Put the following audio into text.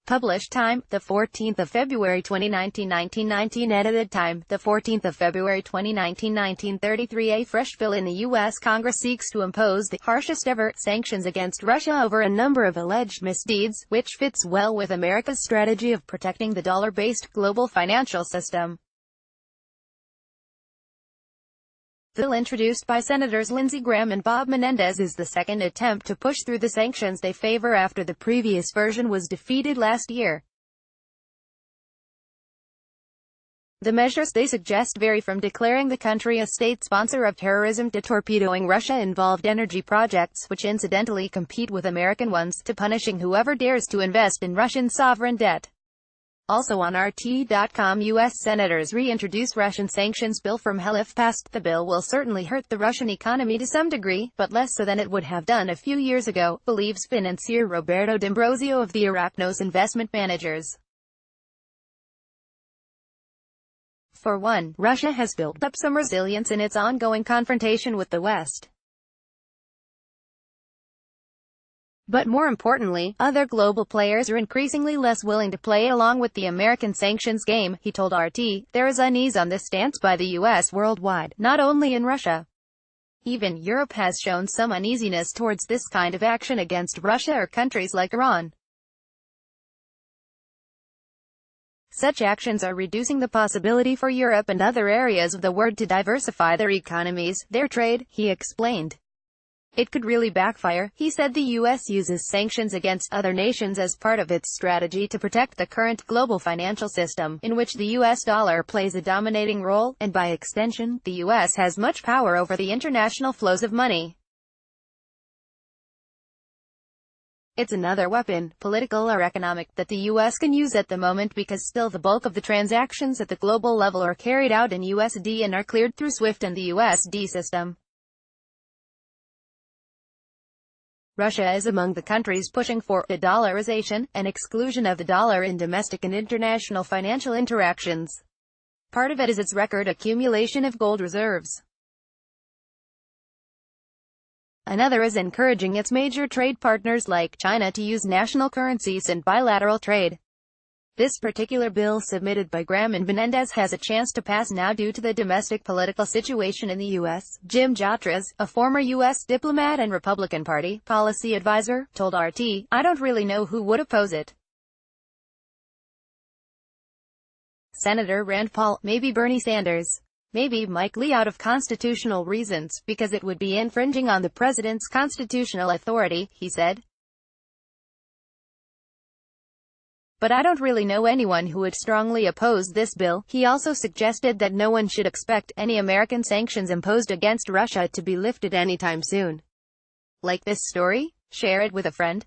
Published time, the 14th of February 2019, 1919. Edited time, the 14th of February 2019, 1933. A fresh bill in the U.S. Congress seeks to impose the harshest ever sanctions against Russia over a number of alleged misdeeds, which fits well with America's strategy of protecting the dollar-based global financial system. The bill, introduced by Senators Lindsey Graham and Bob Menendez, is the second attempt to push through the sanctions they favor after the previous version was defeated last year. The measures they suggest vary from declaring the country a state sponsor of terrorism to torpedoing Russia-involved energy projects, which incidentally compete with American ones, to punishing whoever dares to invest in Russian sovereign debt. Also on RT.com, U.S. Senators reintroduce Russian sanctions bill from hell. If passed, the bill will certainly hurt the Russian economy to some degree, but less so than it would have done a few years ago, believes financier Roberto D'Ambrosio of the Arachnos Investment Managers. For one, Russia has built up some resilience in its ongoing confrontation with the West. But more importantly, other global players are increasingly less willing to play along with the American sanctions game, he told RT. There is unease on this stance by the U.S. worldwide, not only in Russia. Even Europe has shown some uneasiness towards this kind of action against Russia or countries like Iran. Such actions are reducing the possibility for Europe and other areas of the world to diversify their economies, their trade, he explained. It could really backfire, he said. The U.S. uses sanctions against other nations as part of its strategy to protect the current global financial system, in which the U.S. dollar plays a dominating role, and by extension, the U.S. has much power over the international flows of money. It's another weapon, political or economic, that the U.S. can use at the moment, because still the bulk of the transactions at the global level are carried out in USD and are cleared through SWIFT and the USD system. Russia is among the countries pushing for de-dollarization, an exclusion of the dollar in domestic and international financial interactions. Part of it is its record accumulation of gold reserves. Another is encouraging its major trade partners like China to use national currencies in bilateral trade. This particular bill, submitted by Graham and Menendez, has a chance to pass now due to the domestic political situation in the U.S. Jim Jatras, a former U.S. diplomat and Republican Party policy advisor, told RT, I don't really know who would oppose it. Senator Rand Paul, maybe Bernie Sanders, maybe Mike Lee, out of constitutional reasons, because it would be infringing on the president's constitutional authority, he said. But I don't really know anyone who would strongly oppose this bill. He also suggested that no one should expect any American sanctions imposed against Russia to be lifted anytime soon. Like this story? Share it with a friend.